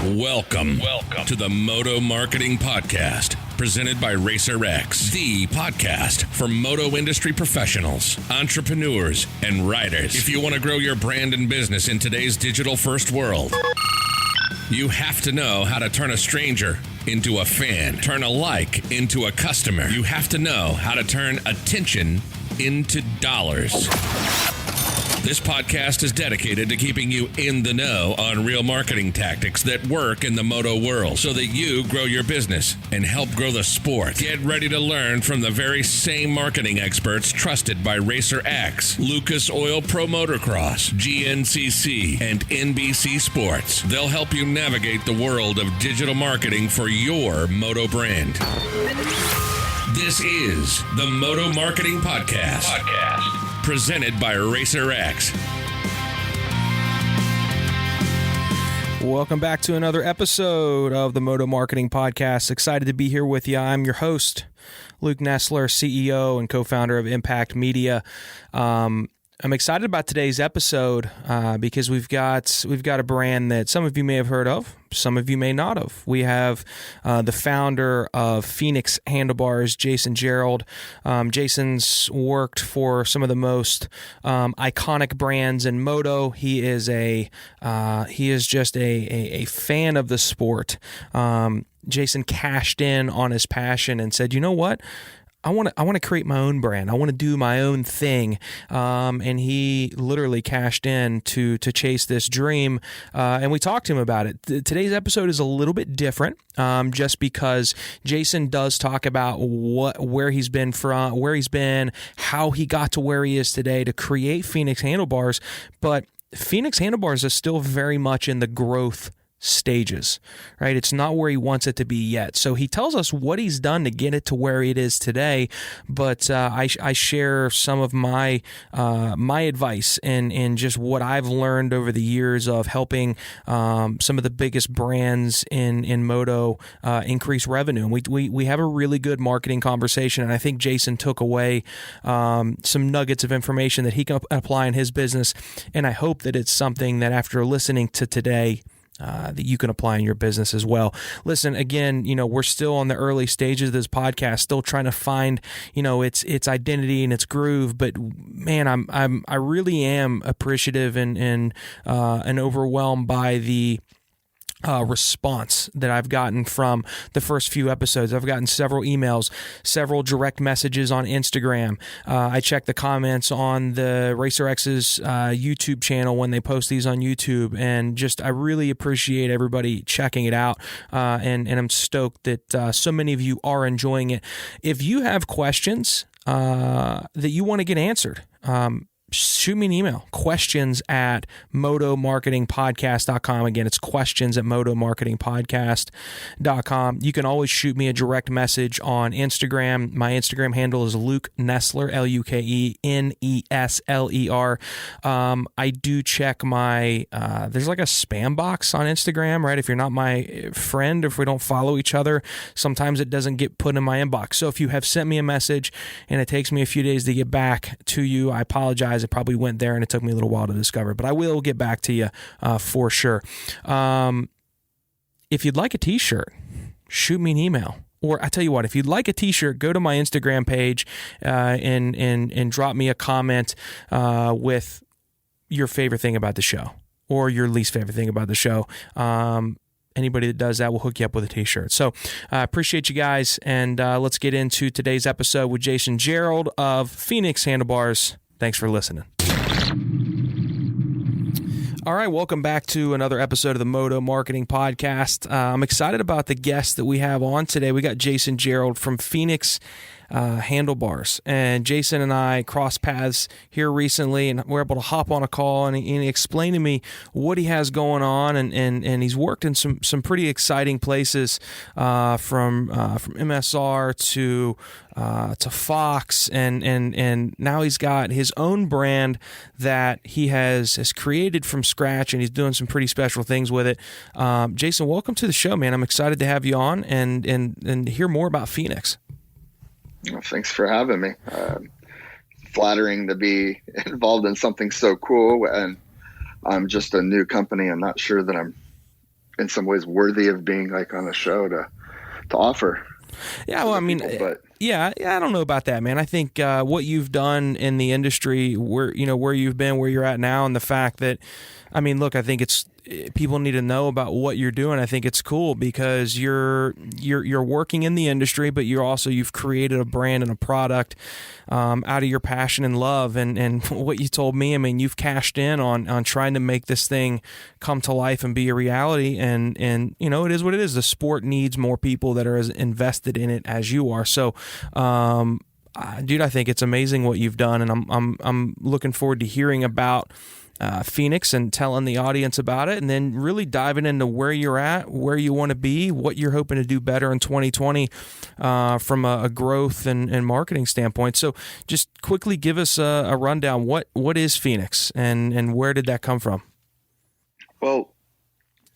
Welcome to the Moto Marketing Podcast, presented by RacerX, the podcast for moto industry professionals, entrepreneurs, and riders. If you want to grow your brand and business in today's digital-first world, you have to know how to turn a stranger into a fan, turn a like into a customer. You have to know how to turn attention into dollars. This podcast is dedicated to keeping you in the know on real marketing tactics that work in the moto world so that you grow your business and help grow the sport. Get ready to learn from the very same marketing experts trusted by RacerX, Lucas Oil Pro Motocross, GNCC, and NBC Sports. They'll help you navigate the world of digital marketing for your moto brand. This is the Moto Marketing Podcast. Presented by RacerX. Welcome back to another episode of the Moto Marketing Podcast. Excited to be here with you. I'm your host, Luke Nessler, CEO and co-founder of Impact Media. I'm excited about today's episode because we've got a brand that some of you may have heard of, some of you may not have. We have the founder of Phoenix Handlebars, Jason Gearld. Jason's worked for some of the most iconic brands in moto. He is just a fan of the sport. Jason cashed in on his passion and said, "You know what? I want to create my own brand. I want to do my own thing." And he literally cashed in to chase this dream. And we talked to him about it. Today's episode is a little bit different, just because Jason does talk about where he's been, how he got to where he is today to create Phoenix Handlebars. But Phoenix Handlebars is still very much in the growth stages, right? It's not where he wants it to be yet. So he tells us what he's done to get it to where it is today. But I share some of my advice and just what I've learned over the years of helping some of the biggest brands in moto increase revenue. And we have a really good marketing conversation, and I think Jason took away some nuggets of information that he can apply in his business. And I hope that it's something that after listening to today, that you can apply in your business as well. Listen, again, we're still on the early stages of this podcast, still trying to find, its identity and its groove. But man, I really am appreciative and overwhelmed by the response that I've gotten from the first few episodes. I've gotten several emails, several direct messages on Instagram. I check the comments on the RacerX's YouTube channel when they post these on YouTube, and just I really appreciate everybody checking it out. And I'm stoked that so many of you are enjoying it. If you have questions that you want to get answered, shoot me an email, questions@motomarketingpodcast.com. Again, it's questions@motomarketingpodcast.com. You can always shoot me a direct message on Instagram. My Instagram handle is Luke Nessler, LukeNesler. I do check my, there's like a spam box on Instagram, right? If you're not my friend, if we don't follow each other, sometimes it doesn't get put in my inbox. So if you have sent me a message and it takes me a few days to get back to you, I apologize. It probably went there and it took me a little while to discover, but I will get back to you for sure. If you'd like a t-shirt, shoot me an email. Or I tell you what, if you'd like a t-shirt, go to my Instagram page and drop me a comment with your favorite thing about the show or your least favorite thing about the show. Anybody that does that will hook you up with a t-shirt. So I appreciate you guys, and let's get into today's episode with Jason Gearld of Phoenix Handlebars. Thanks for listening. All right, welcome back to another episode of the Moto Marketing Podcast. I'm excited about the guest that we have on today. We got Jason Gearld from Phoenix Handlebars, and Jason and I crossed paths here recently, and we're able to hop on a call, and he explained to me what he has going on, and he's worked in some pretty exciting places, from MSR to Fox, and now he's got his own brand that he has created from scratch, and he's doing some pretty special things with it. Jason, welcome to the show, man. I'm excited to have you on and hear more about Phoenix. Well, thanks for having me. Flattering to be involved in something so cool, and I'm just a new company. I'm not sure that I'm in some ways worthy of being like on a show to offer. Yeah, well, I mean, people, yeah, I don't know about that, man. I think what you've done in the industry, where you've been, where you're at now, and the fact that, I mean, look, I think people need to know about what you're doing. I think it's cool because you're working in the industry, but you've created a brand and a product out of your passion and love. And what you told me, I mean, you've cashed in on trying to make this thing come to life and be a reality. And it is what it is. The sport needs more people that are as invested in it as you are. So, dude, I think it's amazing what you've done, and I'm looking forward to hearing about Phoenix and telling the audience about it, and then really diving into where you're at, where you want to be, what you're hoping to do better in 2020 from a growth and marketing standpoint. So just quickly give us a rundown. What is Phoenix, and where did that come from? Well,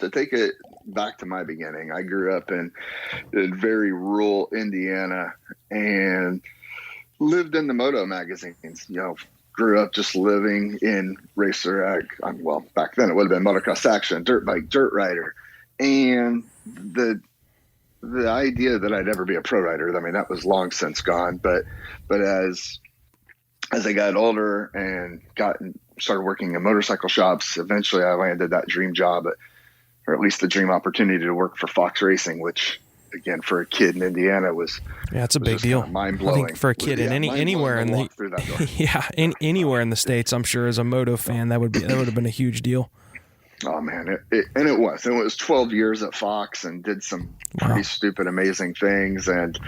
to take it back to my beginning, I grew up in very rural Indiana and lived in the moto magazines, grew up just living in racer ag. Well, back then it would have been motocross action, dirt bike, dirt rider. And the idea that I'd ever be a pro rider, I mean, that was long since gone. But as I got older and started working in motorcycle shops, eventually I landed that dream job, or at least the dream opportunity to work for Fox Racing, which, again, for a kid in Indiana it's a big deal. Mind blowing. I think for a kid in anywhere in the anywhere in the States, I'm sure as a moto fan that would have been a huge deal. Oh man, it was 12 years at Fox and did some pretty stupid, amazing things, and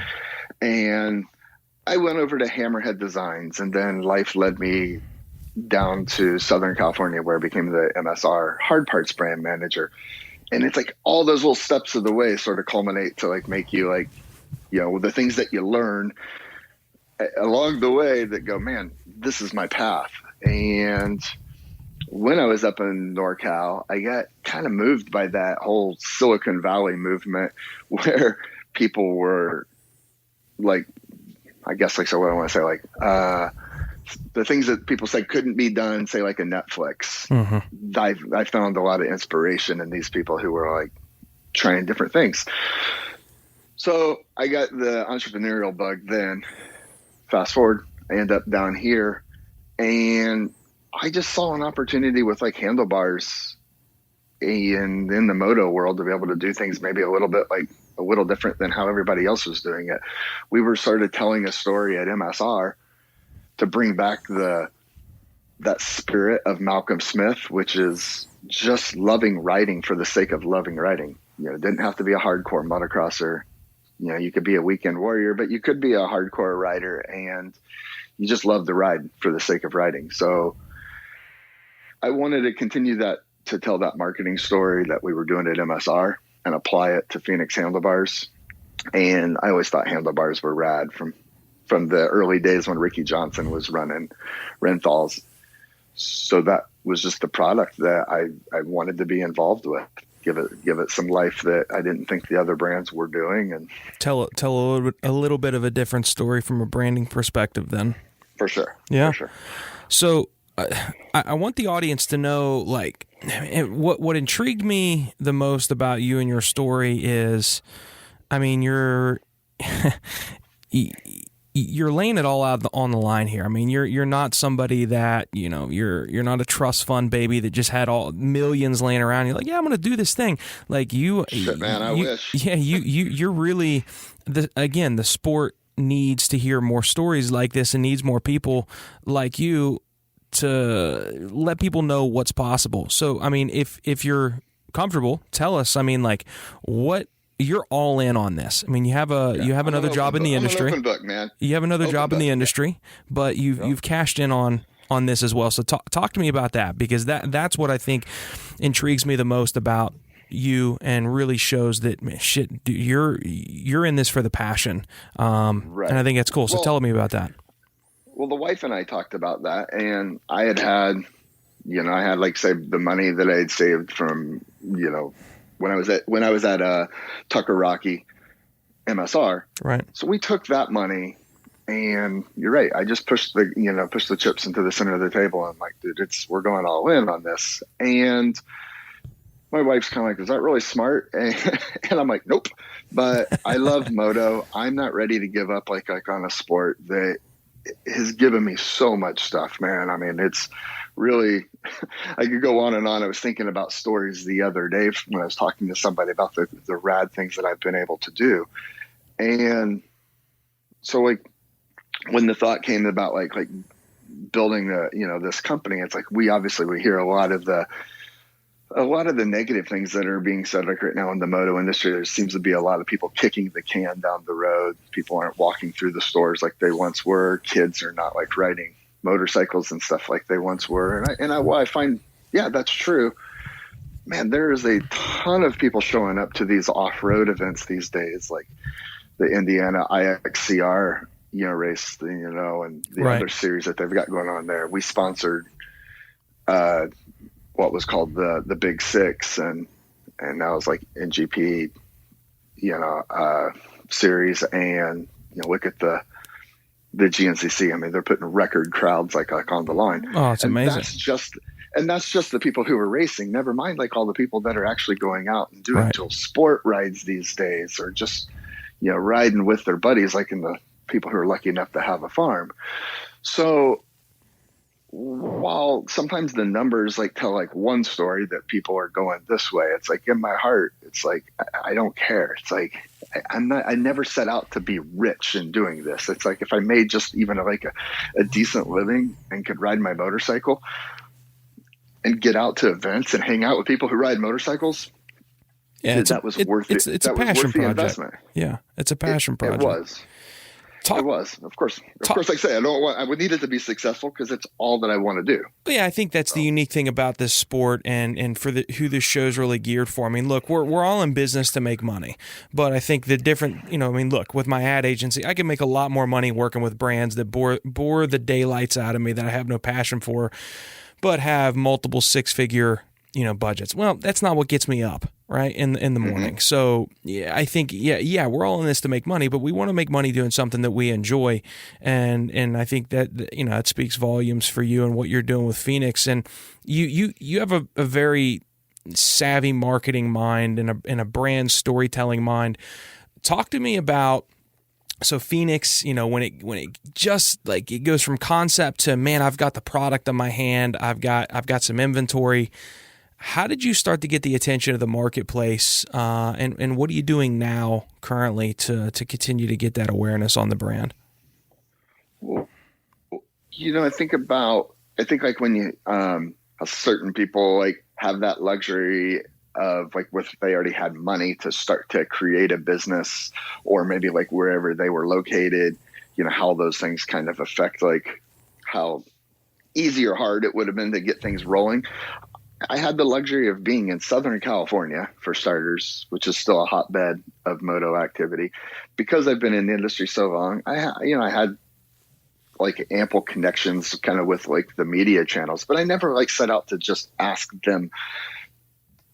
I went over to Hammerhead Designs, and then life led me down to Southern California, where I became the MSR hard parts brand manager. And it's like all those little steps of the way sort of culminate to like make you like, the things that you learn along the way that go, man, this is my path. And when I was up in NorCal, I got kind of moved by that whole Silicon Valley movement where people were like, I guess like, so what I want to say, like, the things that people said couldn't be done, say like a Netflix. Mm-hmm. I found a lot of inspiration in these people who were like trying different things. So I got the entrepreneurial bug then. Fast forward, I end up down here, and I just saw an opportunity with like Handlebars in the moto world to be able to do things maybe a little bit like a little different than how everybody else was doing it. We were started telling a story at MSR to bring back that spirit of Malcolm Smith, which is just loving riding for the sake of loving riding. It didn't have to be a hardcore motocrosser. You could be a weekend warrior, but you could be a hardcore rider and you just love to ride for the sake of riding. So I wanted to continue to tell that marketing story that we were doing at MSR and apply it to Phoenix Handlebars. And I always thought handlebars were rad from the early days when Ricky Johnson was running Renthals. So that was just the product that I wanted to be involved with. Give it some life that I didn't think the other brands were doing, and tell a little bit of a different story from a branding perspective. Then, for sure, yeah. For sure. So, I want the audience to know, like, what intrigued me the most about you and your story is, I mean, you're laying it all out on the line here. I mean, you're not somebody that, you're not a trust fund baby that just had all millions laying around. You're like, yeah, I'm going to do this thing. Like shit, man, I wish. Yeah, you're really the sport needs to hear more stories like this and needs more people like you to let people know what's possible. So, I mean, if you're comfortable, tell us. I mean, like, what. You're all in on this. I mean, you have another job in the industry. I'm an open book, man. You have another job in the industry, but you've cashed in on this as well. So talk to me about that, because that's what I think intrigues me the most about you and really shows that, man, shit, dude, you're in this for the passion. Right. And I think it's cool. So tell me about that. Well, the wife and I talked about that, and I had like saved the money that I had saved from, when I was at Tucker Rocky MSR. Right. So we took that money, and you're right. I just pushed the chips into the center of the table. I'm like, dude, we're going all in on this. And my wife's kind of like, is that really smart? And I'm like, nope. But I love moto. I'm not ready to give up like on a sport that has given me so much stuff, man. I mean, it's really, I could go on and on. I was thinking about stories the other day when I was talking to somebody about the rad things that I've been able to do. And so like when the thought came about like building this company, it's like, we hear a lot of the negative things that are being said like right now in the moto industry. There seems to be a lot of people kicking the can down the road. People aren't walking through the stores like they once were. Kids are not like riding motorcycles and stuff like they once were. And I find, yeah, that's true. Man, there is a ton of people showing up to these off-road events these days, like the Indiana IXCR, race, and the other series that they've got going on there. We sponsored, what was called the Big Six, and that was like NGP, series, and look at the GNCC. I mean, they're putting record crowds like on the line. Oh, it's amazing. That's just the people who are racing. Never mind like all the people that are actually going out and doing dual sport rides these days, or just riding with their buddies, like in the people who are lucky enough to have a farm. So while sometimes the numbers like tell like one story that people are going this way, it's like in my heart, it's like, I don't care. It's like, I never set out to be rich in doing this. It's like, if I made just even like a decent living and could ride my motorcycle and get out to events and hang out with people who ride motorcycles, that was worth it. It's a passion project. Investment. Yeah. It's a passion project. It was. It was, of course. Like I say, I would need it to be successful because it's all that I want to do. But yeah, I think that's the unique thing about this sport, and for who this show's really geared for. I mean, look, we're all in business to make money, but I think the different, look, with my ad agency, I can make a lot more money working with brands that bore the daylights out of me that I have no passion for, but have multiple six-figure budgets. Well, that's not what gets me up, right, in the morning. So yeah, I think we're all in this to make money, but we want to make money doing something that we enjoy, and I think that it speaks volumes for you and what you're doing with Phoenix. And you have a very savvy marketing mind and a brand storytelling mind. Talk to me about. So Phoenix, when it just like it goes from concept to, man, I've got the product on my hand, I've got some inventory. How did you start to get the attention of the marketplace, and what are you doing now currently to continue to get that awareness on the brand? Well, I think like when you certain people like have that luxury of like if they already had money to start to create a business, or maybe like wherever they were located, how those things kind of affect like how easy or hard it would have been to get things rolling. I had the luxury of being in Southern California, for starters, which is still a hotbed of moto activity. Because I've been in the industry so long, I had like ample connections kind of with like the media channels, but I never like set out to just ask them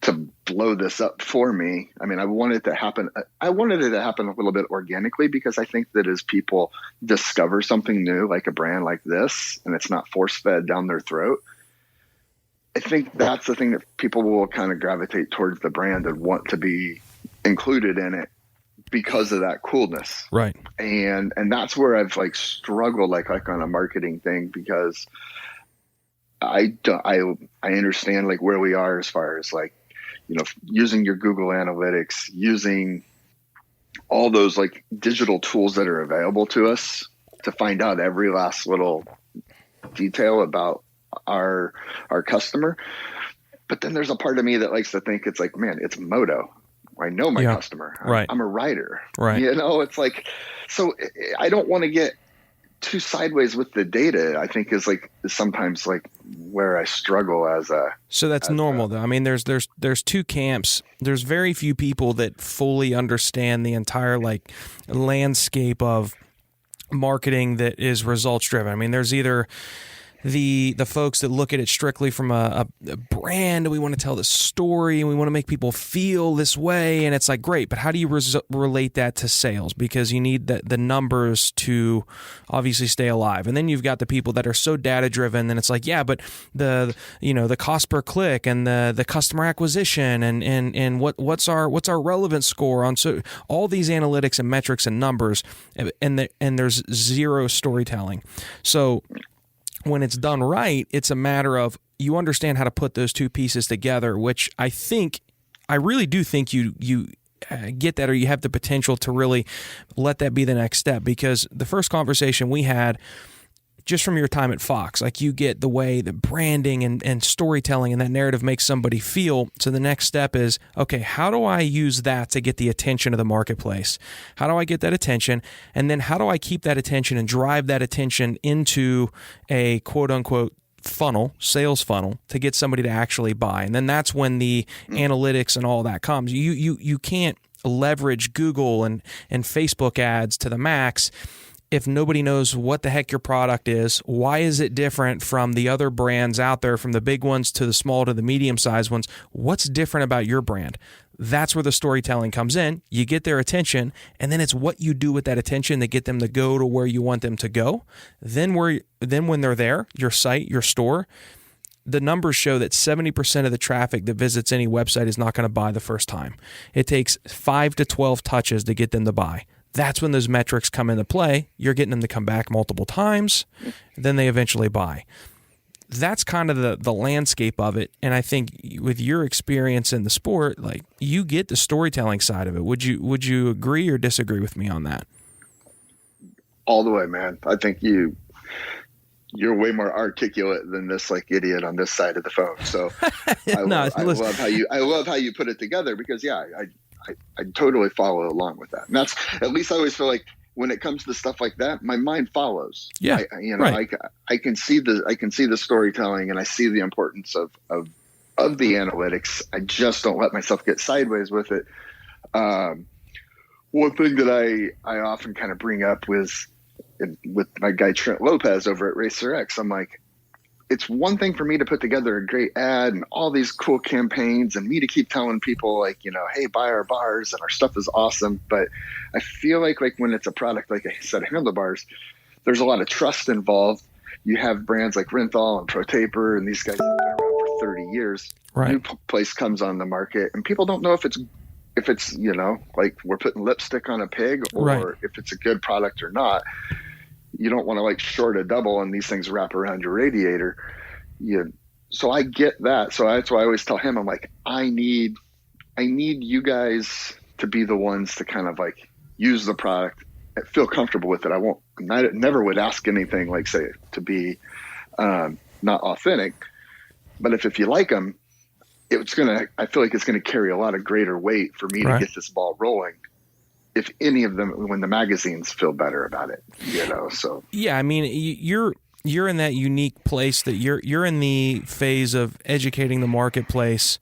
to blow this up for me. I mean, I wanted it to happen a little bit organically, because I think that as people discover something new, like a brand like this, and it's not force-fed down their throat, I think that's the thing that people will kind of gravitate towards the brand and want to be included in it because of that coolness. Right. And that's where I've like struggled like on a marketing thing, because I understand like where we are as far as like, using your Google Analytics, using all those like digital tools that are available to us to find out every last little detail about our customer. But then there's a part of me that likes to think it's like, man, it's moto. I know my customer. I'm a rider. Right. It's like, so I don't want to get too sideways with the data, I think is sometimes like where I struggle as a. So that's normal though. I mean, there's two camps. There's very few people that fully understand the entire like landscape of marketing that is results driven. I mean, there's either the folks that look at it strictly from a brand, we want to tell the story and we want to make people feel this way, and it's like, great, but how do you relate that to sales? Because you need the numbers to obviously stay alive. And then you've got the people that are so data driven, and it's like, yeah, but the cost per click and the customer acquisition and what's our relevance score on, so all these analytics and metrics and numbers, and there's zero storytelling. So when it's done right, it's a matter of you understand how to put those two pieces together, which I really do think you get that, or you have the potential to really let that be the next step. Because the first conversation we had, just from your time at Fox, like you get the way the branding and storytelling and that narrative makes somebody feel. So the next step is, okay, how do I use that to get the attention of the marketplace? How do I get that attention? And then how do I keep that attention and drive that attention into a quote unquote sales funnel to get somebody to actually buy? And then that's when the analytics and all that comes. You can't leverage Google and Facebook ads to the max if nobody knows what the heck your product is. Why is it different from the other brands out there, from the big ones to the small to the medium-sized ones? What's different about your brand? That's where the storytelling comes in. You get their attention, and then it's what you do with that attention to get them to go to where you want them to go. Then when they're there, your site, your store, the numbers show that 70% of the traffic that visits any website is not going to buy the first time. It takes 5 to 12 touches to get them to buy. That's when those metrics come into play. You're getting them to come back multiple times, then they eventually buy. That's kind of the landscape of it. And I think with your experience in the sport, like, you get the storytelling side of it. Would you agree or disagree with me on that? All the way, man. I think you're way more articulate than this like idiot on this side of the phone. So I love how you put it together, because I totally follow along with that. And that's, at least I always feel like when it comes to stuff like that, my mind follows. Yeah. I can see the storytelling, and I see the importance of the analytics. I just don't let myself get sideways with it. One thing that I often kind of bring up with my guy Trent Lopez over at Racer X, I'm like, it's one thing for me to put together a great ad and all these cool campaigns, and me to keep telling people, like, hey, buy our bars and our stuff is awesome. But I feel like when it's a product, like I said, handlebars, there's a lot of trust involved. You have brands like Renthal and Pro Taper, and these guys have been around for 30 years. Right. New place comes on the market, and people don't know if it's like we're putting lipstick on a pig, or right, if it's a good product or not. You don't want to like short a double and these things wrap around your radiator. So I get that. So that's why I always tell him, I'm like, I need you guys to be the ones to kind of like use the product, feel comfortable with it. I never would ask anything like, say, to be not authentic, but if you like them, I feel like it's going to carry a lot of greater weight for me to get this ball rolling. If any of them, when the magazines feel better about it, so. Yeah. I mean, you're in that unique place that you're in the phase of educating the marketplace,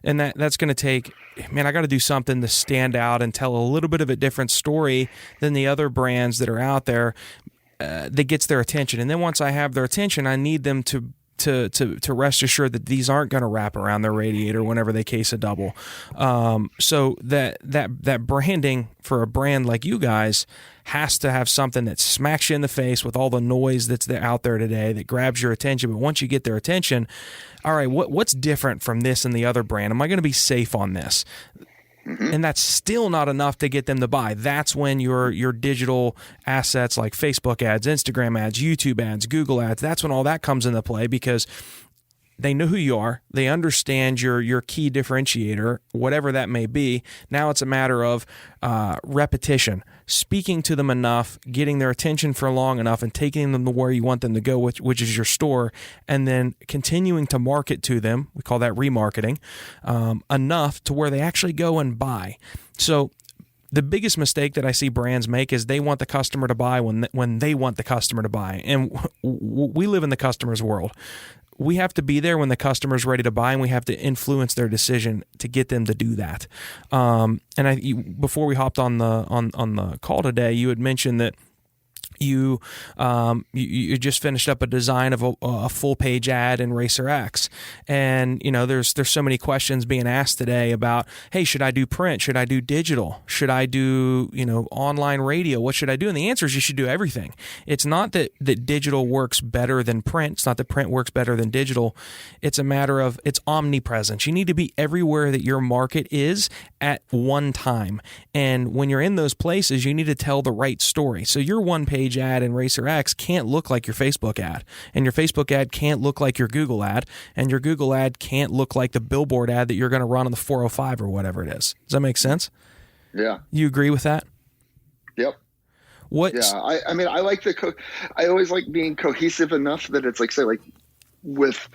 and that's going to take, man, I got to do something to stand out and tell a little bit of a different story than the other brands that are out there that gets their attention. And then once I have their attention, I need them to rest assured that these aren't going to wrap around their radiator whenever they case a double. So that branding for a brand like you guys has to have something that smacks you in the face with all the noise that's out there today that grabs your attention. But once you get their attention, all right, what's different from this and the other brand? Am I going to be safe on this? Mm-hmm. And that's still not enough to get them to buy. That's when your digital assets like Facebook ads, Instagram ads, YouTube ads, Google ads, that's when all that comes into play, because they know who you are. They understand your key differentiator, whatever that may be. Now it's a matter of repetition, speaking to them enough, getting their attention for long enough, and taking them to where you want them to go, which is your store, and then continuing to market to them. We call that remarketing, enough to where they actually go and buy. So the biggest mistake that I see brands make is they want the customer to buy when they want the customer to buy. And we live in the customer's world. We have to be there when the customer's ready to buy, and we have to influence their decision to get them to do that. And before we hopped on the call today, you had mentioned that you just finished up a design of a full page ad in Racer X, and there's so many questions being asked today about, hey, should I do print? Should I do digital? Should I do online radio? What should I do? And the answer is you should do everything. It's not that digital works better than print. It's not that print works better than digital. It's a matter of it's omnipresence. You need to be everywhere that your market is at one time, and when you're in those places, you need to tell the right story. So your one page ad in Racer X can't look like your Facebook ad, and your Facebook ad can't look like your Google ad, and your Google ad can't look like the billboard ad that you're going to run on the 405 or whatever it is. Does that make sense? Yeah. You agree with that? Yep. What? Yeah. I mean, I like I always like being cohesive enough that it's like, say, like with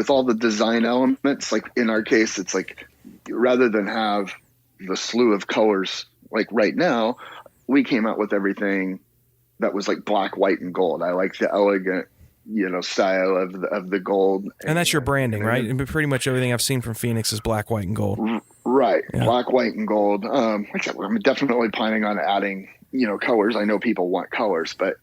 all the design elements, like in our case, it's like rather than have the slew of colors, like right now, we came out with everything that was like black, white, and gold. I like the elegant, style of the gold. And that's your branding, right? And pretty much everything I've seen from Phoenix is black, white, and gold. Right. Yeah. Black, white, and gold. I'm definitely planning on adding, colors. I know people want colors, but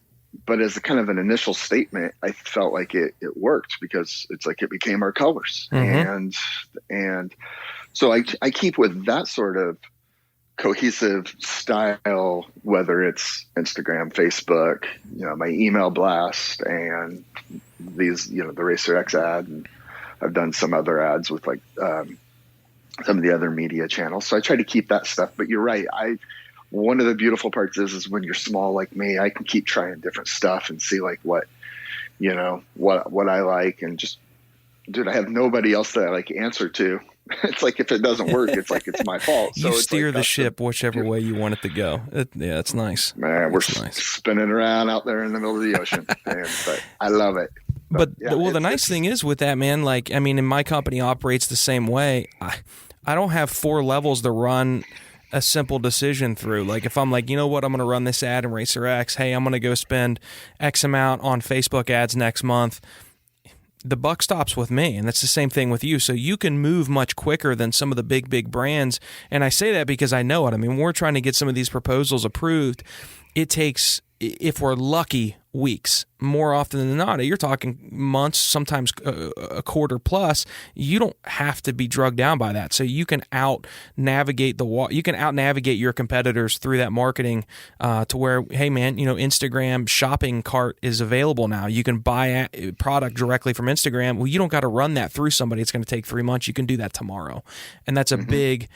as a kind of an initial statement, I felt like it worked because it's like it became our colors. Mm-hmm. And so I keep with that sort of cohesive style, whether it's Instagram, Facebook, my email blast, and these, the Racer X ad, and I've done some other ads with like some of the other media channels. So I try to keep that stuff. But you're right. One of the beautiful parts is when you're small like me, I can keep trying different stuff and see like what I like, and just, dude, I have nobody else that I like answer to. It's like if it doesn't work, it's like it's my fault. So you it's steer like the ship whichever way you want it to go. It's nice. Man, we're spinning around out there in the middle of the ocean, but I love it. But the nice thing is with that, man, like, I mean, and my company operates the same way. I don't have 4 levels to run a simple decision through. Like if I'm like, I'm going to run this ad in Racer X. Hey, I'm going to go spend X amount on Facebook ads next month. The buck stops with me, and that's the same thing with you. So you can move much quicker than some of the big brands. And I say that because I know it. I mean, when we're trying to get some of these proposals approved, it takes, if we're lucky, weeks. More often than not, you're talking months, sometimes a quarter plus. You don't have to be drugged down by that. So you can out-navigate your competitors through that marketing to where, hey man, Instagram shopping cart is available now. You can buy a product directly from Instagram. Well, you don't got to run that through somebody. It's going to take 3 months. You can do that tomorrow. And that's a big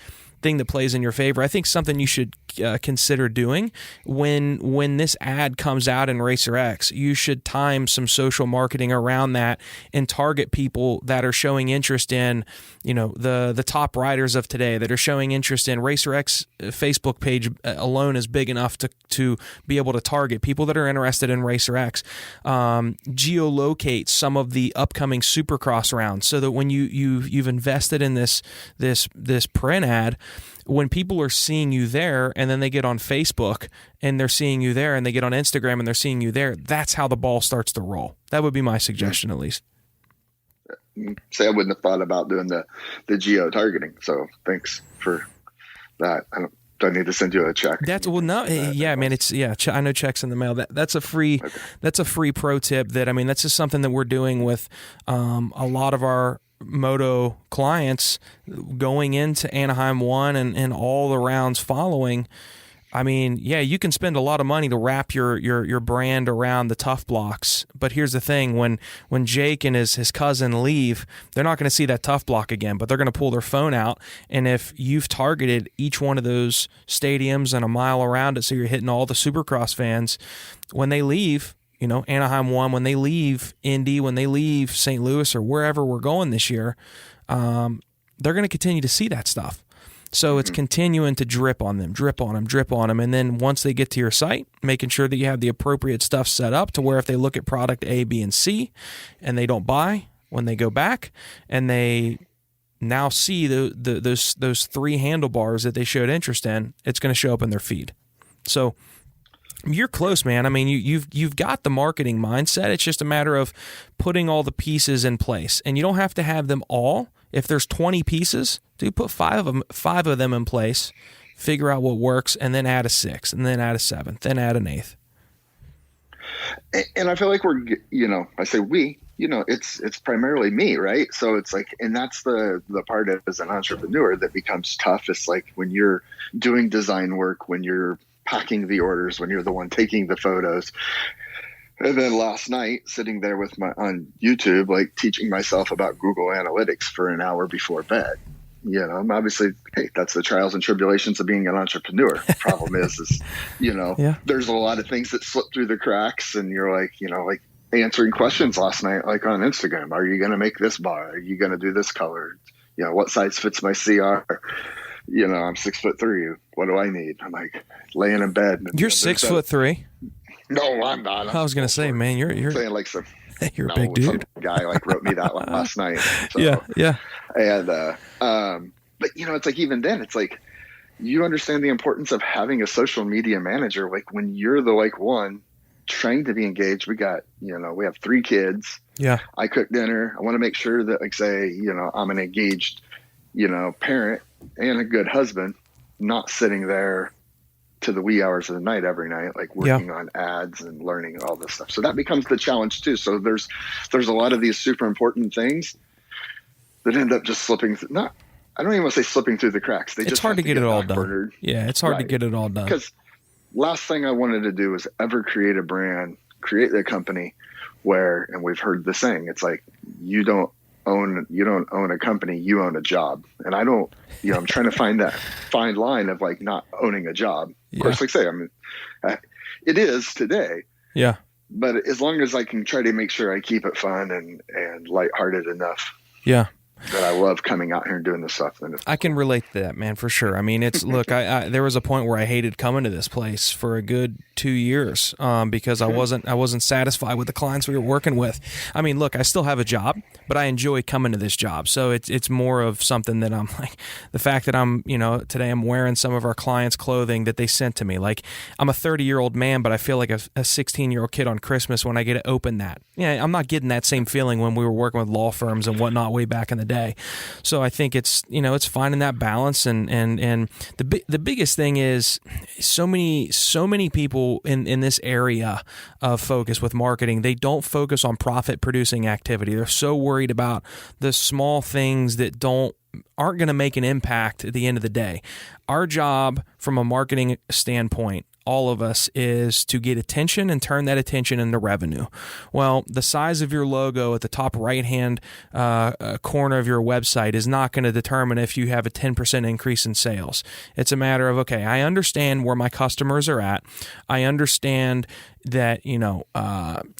thing that plays in your favor. I think something you should consider doing when this ad comes out in Racer X, you should time some social marketing around that and target people that are showing interest in, the top riders of today, that are showing interest in Racer X. Facebook page alone is big enough to be able to target people that are interested in Racer X. Geolocate some of the upcoming Supercross rounds so that when you've invested in this print ad, when people are seeing you there and then they get on Facebook and they're seeing you there and they get on Instagram and they're seeing you there, that's how the ball starts to roll. That would be my suggestion, at least. Say I wouldn't have thought about doing the geo targeting. So thanks for that. Do I need to send you a check? I know checks in the mail. That's a free pro tip. That's just something that we're doing with a lot of our moto clients going into Anaheim 1 and all the rounds following. You can spend a lot of money to wrap your brand around the tough blocks. But here's the thing, when Jake and his cousin leave, they're not going to see that tough block again, but they're going to pull their phone out. And if you've targeted each one of those stadiums and a mile around it, so you're hitting all the Supercross fans, when they leave, Anaheim 1, when they leave Indy, when they leave St. Louis or wherever we're going this year, they're going to continue to see that stuff. So it's continuing to drip on them. And then once they get to your site, making sure that you have the appropriate stuff set up to where if they look at product A, B, and C and they don't buy, when they go back and they now see those 3 handlebars that they showed interest in, it's going to show up in their feed. So you're close, man. You've got the marketing mindset. It's just a matter of putting all the pieces in place. And you don't have to have them all. If there's 20 pieces, put 5 of them in place, figure out what works, and then add a 6th, and then add a 7th, then add an 8th. And I feel like we're, I say we, it's primarily me, right? So it's like, and that's the part of as an entrepreneur that becomes tough. It's like when you're doing design work, when you're packing the orders, when you're the one taking the photos. And then last night, sitting there on YouTube, like teaching myself about Google Analytics for an hour before bed. I'm obviously, hey, that's the trials and tribulations of being an entrepreneur. The problem is, there's a lot of things that slip through the cracks, and you're like, like answering questions last night, like on Instagram. Are you going to make this bar? Are you going to do this color? What size fits my CR? I'm 6'3". What do I need? I'm like laying in bed. And, you're 6'3"? No, I'm not. I was going to say, man, you're saying like some. You're a big dude. Some guy like wrote me that one last night. So, yeah. And but it's like even then, it's like you understand the importance of having a social media manager. Like when you're the one trying to be engaged, we got we have 3 kids. Yeah, I cook dinner. I want to make sure that like say I'm an engaged parent and a good husband, not sitting there to the wee hours of the night every night, like working on ads and learning all this stuff. So that becomes the challenge too. So there's a lot of these super important things that end up just slipping. I don't even want to say slipping through the cracks. It's hard to get it all done. Yeah, it's hard to get it all done. Because last thing I wanted to do was ever create a brand, create a company where, and we've heard the saying, it's like you don't own a company, you own a job. And I don't, I'm trying to find that fine line of like not owning a job. Of course, like I say, it is today. Yeah. But as long as I can try to make sure I keep it fun and lighthearted enough. Yeah. That I love coming out here and doing this stuff. I can relate to that, man, for sure. I mean, it's look, I there was a point where I hated coming to this place for a good 2 years because I wasn't satisfied with the clients we were working with. I mean, look, I still have a job, but I enjoy coming to this job. So it's more of something that I'm like, the fact that I'm, today I'm wearing some of our clients' clothing that they sent to me. Like I'm a 30-year-old man, but I feel like a 16-year-old kid on Christmas when I get to open that. Yeah, I'm not getting that same feeling when we were working with law firms and whatnot way back in the day. So I think it's it's finding that balance and the biggest thing is so many people in this area of focus with marketing, they don't focus on profit producing activity. They're so worried about the small things that aren't going to make an impact at the end of the day. Our job from a marketing standpoint, all of us, is to get attention and turn that attention into revenue. Well, the size of your logo at the top right-hand corner of your website is not going to determine if you have a 10% increase in sales. It's a matter of, okay, I understand where my customers are at. I understand that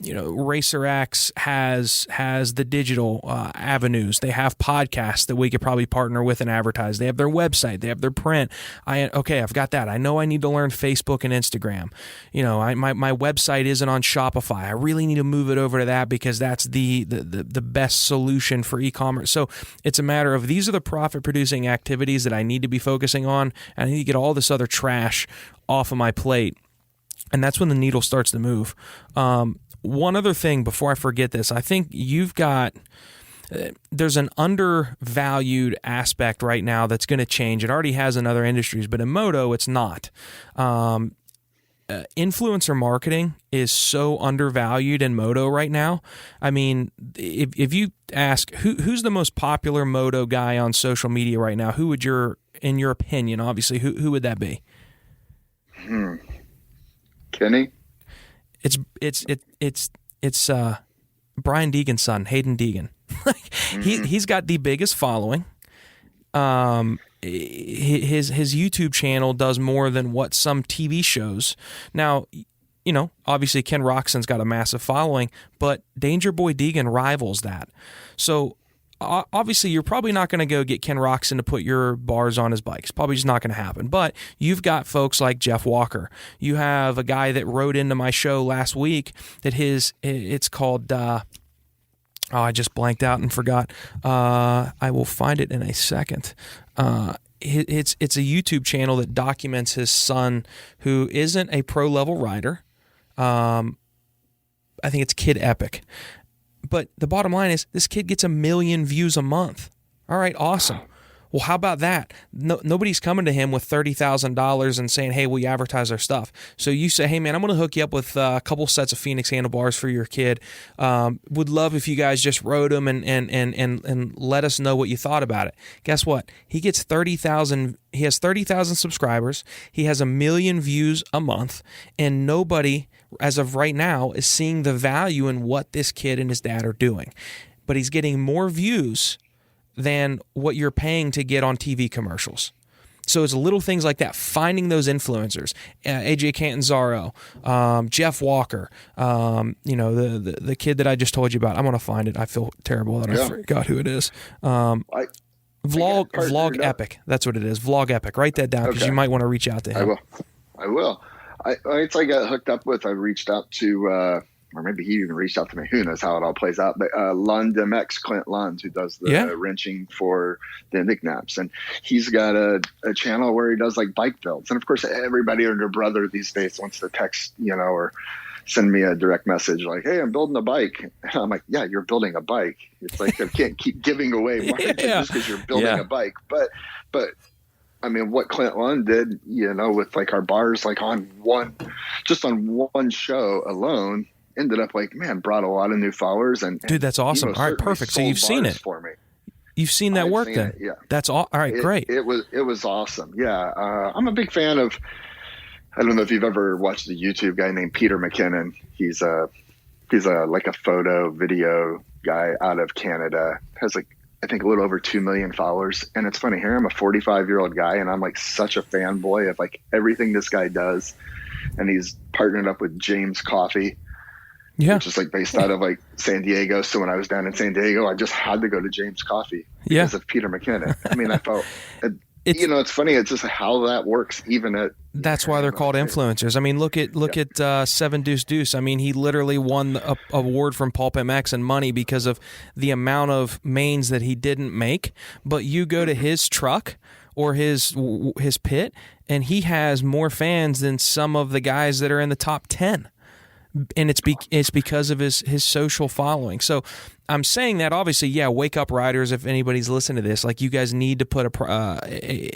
Racer X has the digital avenues. They have podcasts that we could probably partner with and advertise. They have their website. They have their print. I've got that. I know I need to learn Facebook and Instagram. My website isn't on Shopify. I really need to move it over to that because that's the best solution for e-commerce. So it's a matter of these are the profit producing activities that I need to be focusing on, and I need to get all this other trash off of my plate. And that's when the needle starts to move. One other thing before I forget this, I think there's an undervalued aspect right now that's going to change. It already has in other industries, but in moto, it's not. Influencer marketing is so undervalued in moto right now. I mean, if you ask who's the most popular moto guy on social media right now, who would in your opinion, obviously, who would that be? Kenny? It's Brian Deegan's son, Hayden Deegan. He's got the biggest following. His YouTube channel does more than what some TV shows. Now, obviously Ken Roxon's got a massive following, but Danger Boy Deegan rivals that. So obviously you're probably not going to go get Ken Roxon to put your bars on his bike. It's probably just not going to happen. But you've got folks like Jeff Walker. You have a guy that wrote into my show last week that it's called I just blanked out and forgot. I will find it in a second. It's a YouTube channel that documents his son, who isn't a pro level rider. I think it's Kid Epic. But the bottom line is this kid gets 1 million views a month. All right, awesome. Well, how about that? Nobody's coming to him with $30,000 and saying, hey, will you advertise our stuff? So you say, hey, man, I'm going to hook you up with a couple sets of Phoenix Handlebars for your kid. Would love if you guys just rode them and let us know what you thought about it. Guess what? He gets 30,000. He has 30,000 subscribers. He has 1 million views a month, and nobody, as of right now, is seeing the value in what this kid and his dad are doing. But he's getting more views than what you're paying to get on TV commercials. So it's little things like that, finding those influencers, AJ Catanzaro, Jeff Walker, the kid that I just told you about. I'm going to find it. I feel terrible that I forgot who it is. Vlog Epic. That's what it is. Vlog Epic. Write that down because you might want to reach out to him. I will. It's like I got hooked up with, I reached out to, or maybe he even reached out to me. Who knows how it all plays out? But Lund MX, Clint Lund, who does the wrenching for the knickknacks, and he's got a channel where he does like bike builds. And of course, everybody and their brother these days wants to text, or send me a direct message like, "Hey, I'm building a bike." And I'm like, "Yeah, you're building a bike." It's like I can't keep giving away marketing just because you're building a bike. But I mean, what Clint Lund did, with like our bars, like on one show alone, ended up brought a lot of new followers. And dude, that's awesome. All right, perfect. So you've seen it for me. You've seen that work then. Yeah, that's all. All right, great. It was awesome. Yeah, I'm a big fan of. I don't know if you've ever watched the YouTube guy named Peter McKinnon. He's a photo video guy out of Canada. Has I think a little over 2 million followers. And it's funny, here I'm a 45-year-old guy and I'm such a fanboy of everything this guy does. And he's partnered up with James Coffee, which is based out of San Diego. So when I was down in San Diego, I just had to go to James Coffee because of Peter McKinnon. I mean, I felt it's funny. It's just how that works. That's why they're called influencers. I mean, look at Seven Deuce Deuce. I mean, he literally won a award from Pulp MX and money because of the amount of mains that he didn't make. But you go to his truck or his pit, and he has more fans than some of the guys that are in the top 10. And it's because of his social following. So I'm saying that obviously, wake up riders. If anybody's listening to this, you guys need to put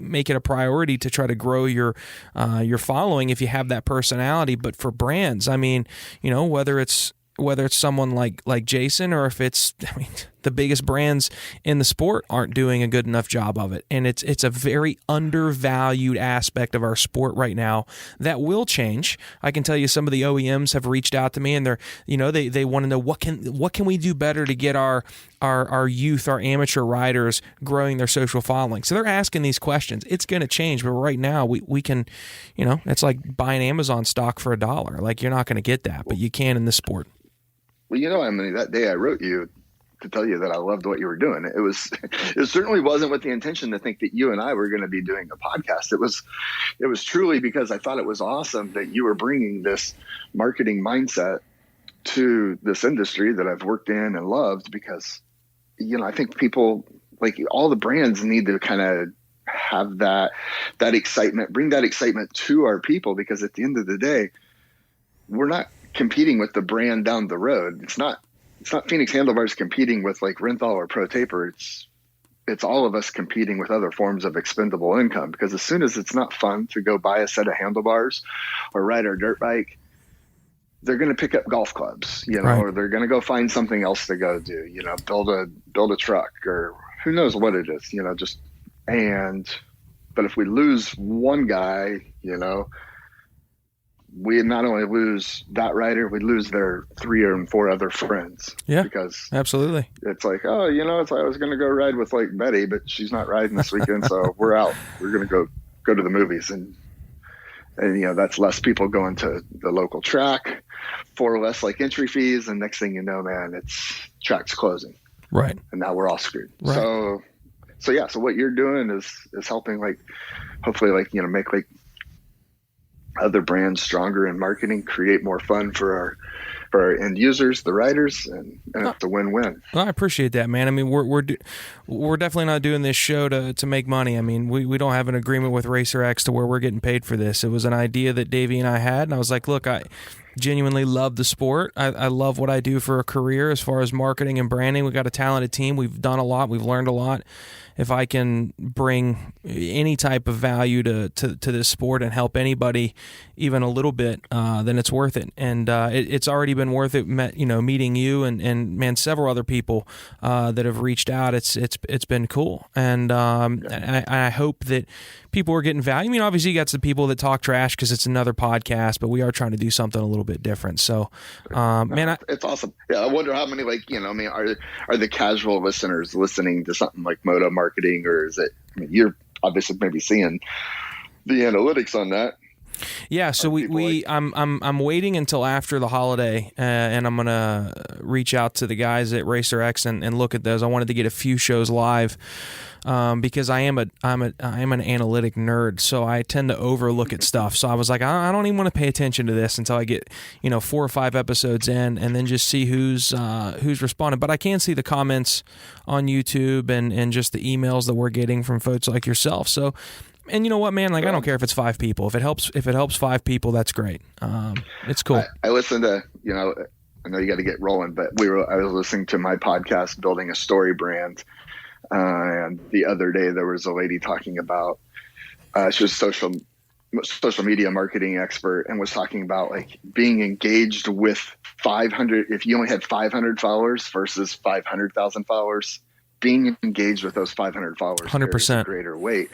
make it a priority to try to grow your following if you have that personality. But for brands, I mean, whether it's someone like Jason or if it's, the biggest brands in the sport aren't doing a good enough job of it. And it's a very undervalued aspect of our sport right now that will change. I can tell you some of the OEMs have reached out to me and they're, they want to know what can we do better to get our youth, our amateur riders growing their social following. So they're asking these questions. It's going to change, but right now we can, it's like buying Amazon stock for $1. You're not going to get that, but you can in this sport. Well, Emily, that day I wrote you to tell you that I loved what you were doing. It certainly wasn't with the intention to think that you and I were going to be doing a podcast. It was truly because I thought it was awesome that you were bringing this marketing mindset to this industry that I've worked in and loved, because, I think people, all the brands need to kind of have that excitement, bring that excitement to our people, because at the end of the day, we're not competing with the brand down the road. It's not Phoenix Handlebars competing with Renthal or Pro Taper. It's all of us competing with other forms of expendable income, because as soon as it's not fun to go buy a set of handlebars or ride our dirt bike, they're going to pick up golf clubs, right, or they're going to go find something else to go do, build a truck, or who knows what it is, but if we lose one guy, we not only lose that rider, we lose their 3 or 4 other friends. Yeah, because absolutely. It's I was going to go ride with Betty, but she's not riding this weekend, so we're out. We're going to go to the movies, and that's less people going to the local track, 4 less entry fees, and next thing you know, man, it's track's closing. Right. And now we're all screwed. Right. So what you're doing is helping hopefully make other brands stronger in marketing, create more fun for our end users, the riders, and it's a win-win. Well, I appreciate that, man. I mean, we're definitely not doing this show to make money. I mean, we don't have an agreement with Racer X to where we're getting paid for this. It was an idea that Davey and I had, and I was like, look, I genuinely love the sport. I love what I do for a career as far as marketing and branding. We've got a talented team. We've done a lot. We've learned a lot. if I can bring any type of value to this sport and help anybody even a little bit, then it's worth it. And it's already been worth it. Meeting you and man, several other people that have reached out. It's been cool, and I hope that people are getting value. I mean, obviously, you got some people that talk trash because it's another podcast, but we are trying to do something a little bit different. So, man, it's awesome. Yeah, I wonder how many are the casual listeners listening to something like Moto Marketing, or is it? I mean, you're obviously maybe seeing the analytics on that. Yeah, so I'm waiting until after the holiday, and I'm gonna reach out to the guys at Racer X and look at those. I wanted to get a few shows live. Because I'm an analytic nerd, so I tend to overlook at stuff. So I was like, I don't even want to pay attention to this until I get 4 or 5 episodes in, and then just see who's responded. But I can see the comments on YouTube and just the emails that we're getting from folks like yourself. So, and you know what, man? Like, I don't care if it's 5 people. If it helps 5 people, that's great. It's cool. I listened to I know you got to get rolling, but I was listening to my podcast, Building a Story Brand. And the other day there was a lady talking about, she was social media marketing expert, and was talking about like being engaged with 500. If you only had 500 followers versus 500,000 followers, being engaged with those 500 followers 100% greater weight.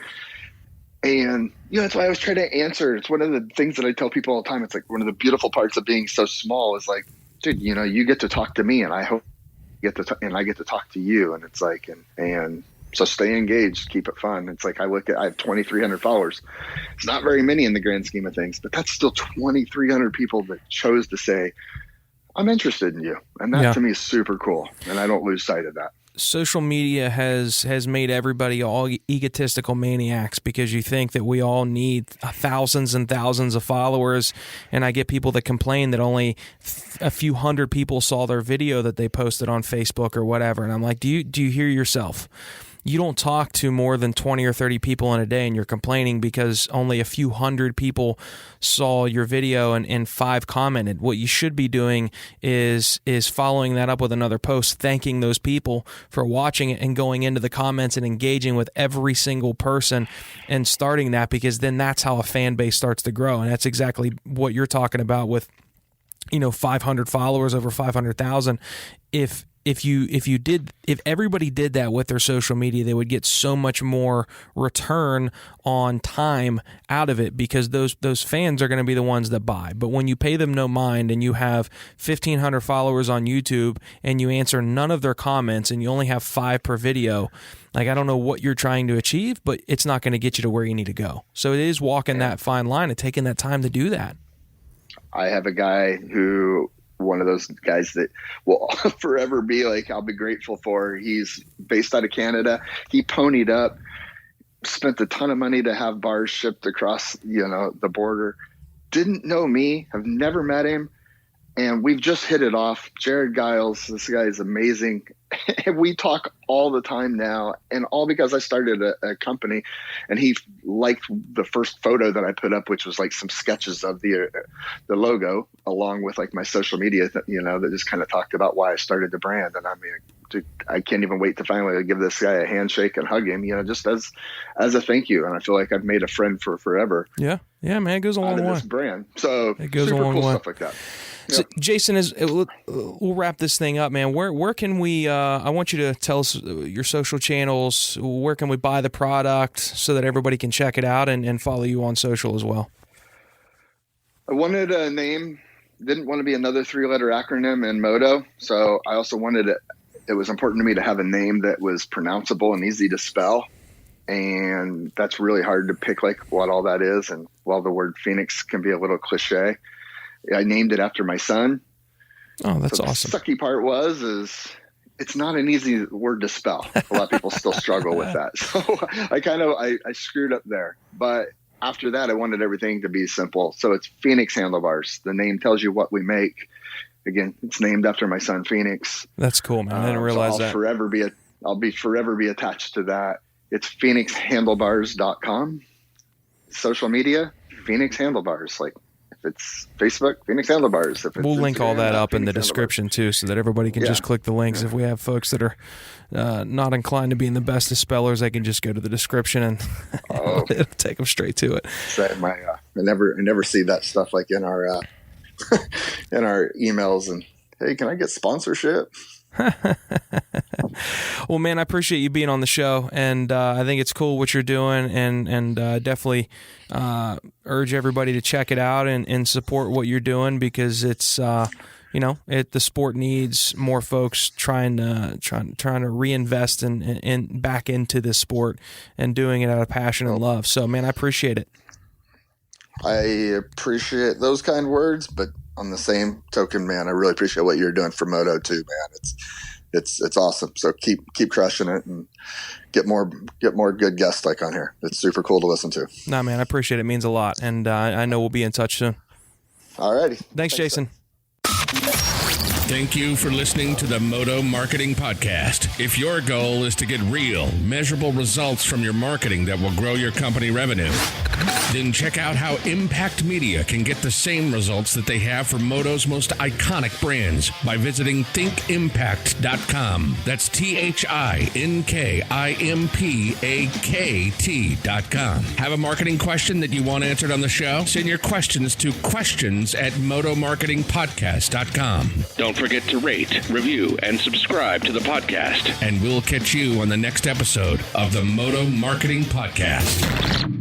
And that's why I was trying to answer. It's one of the things that I tell people all the time. It's like one of the beautiful parts of being so small is like, dude, you get to talk to me, and I hope I get to talk to you, and it's like, and so stay engaged, keep it fun. It's like I have 2,300 followers. It's not very many in the grand scheme of things, but that's still 2,300 people that chose to say, I'm interested in you. And that to me is super cool. And I don't lose sight of that. Social media has made everybody all egotistical maniacs because you think that we all need thousands and thousands of followers, and I get people that complain that only a few hundred people saw their video that they posted on Facebook or whatever, and I'm like, do you hear yourself? You don't talk to more than 20 or 30 people in a day, and you're complaining because only a few hundred people saw your video and 5 commented. What you should be doing is following that up with another post, thanking those people for watching it and going into the comments and engaging with every single person and starting that, because then that's how a fan base starts to grow. And that's exactly what you're talking about with 500 followers, over 500,000. If everybody did that with their social media, they would get so much more return on time out of it, because those fans are going to be the ones that buy. But when you pay them no mind and you have 1,500 followers on YouTube and you answer none of their comments and you only have 5 per video, like, I don't know what you're trying to achieve, but it's not going to get you to where you need to go. So it is walking that fine line and taking that time to do that. I have a guy who, one of those guys that will forever be like, I'll be grateful for. He's based out of Canada. He ponied up, spent a ton of money to have bars shipped across, the border. Didn't know me, have never met him. And we've just hit it off. Geils, this guy is amazing. And we talk all the time now, and all because I started a company, and he liked the first photo that I put up, which was like some sketches of the logo, along with like my social media, that just kind of talked about why I started the brand. And I mean, dude, I can't even wait to finally give this guy a handshake and hug him, just as a thank you. And I feel like I've made a friend for forever. Yeah, man, it goes a long way. This brand, so it goes super a long cool way. Stuff like that. So, Jason, we'll wrap this thing up, man. Where can we? I want you to tell us your social channels. Where can we buy the product so that everybody can check it out and follow you on social as well? I wanted a name. Didn't want to be another 3-letter acronym in Moto, so I also wanted it was important to me to have a name that was pronounceable and easy to spell. And that's really hard to pick, like, what all that is. And while the word Phoenix can be a little cliche, I named it after my son. Oh, that's awesome. The sucky part is it's not an easy word to spell. A lot of people still struggle with that. So I screwed up there. But after that, I wanted everything to be simple. So it's Phoenix Handlebars. The name tells you what we make. Again, it's named after my son, Phoenix. That's cool, man. I didn't realize that. I'll forever be attached to that. It's phoenixhandlebars.com. Social media, Phoenix Handlebars. Like, it's Facebook, Phoenix Handlebars. If it's we'll link all that up in the Phoenix description too, so that everybody can just click the links. If we have folks that are not inclined to being the best of spellers, they can just go to the description and it'll take them straight to it. So I never see that stuff like in our in our emails. And hey, can I get sponsorship? Well, man, I appreciate you being on the show, and I think it's cool what you're doing, and definitely urge everybody to check it out and support what you're doing, because it's the sport needs more folks trying to reinvest in back into this sport and doing it out of passion and love. So, man, I appreciate it. I appreciate those kind words, but on the same token, man, I really appreciate what you're doing for Moto too, man. It's awesome. So keep crushing it and get more good guests like on here. It's super cool to listen to. Nah, man, I appreciate it. It means a lot, and I know we'll be in touch soon. All righty. Thanks, Jason. Sir. Thank you for listening to the Moto Marketing Podcast. If your goal is to get real, measurable results from your marketing that will grow your company revenue, then check out how Impact Media can get the same results that they have for Moto's most iconic brands by visiting thinkimpact.com. That's THINKIMPAKT.com. Have a marketing question that you want answered on the show? Send your questions to questions@motomarketingpodcast.com. Don't forget to rate, review, and subscribe to the podcast. And we'll catch you on the next episode of the Moto Marketing Podcast.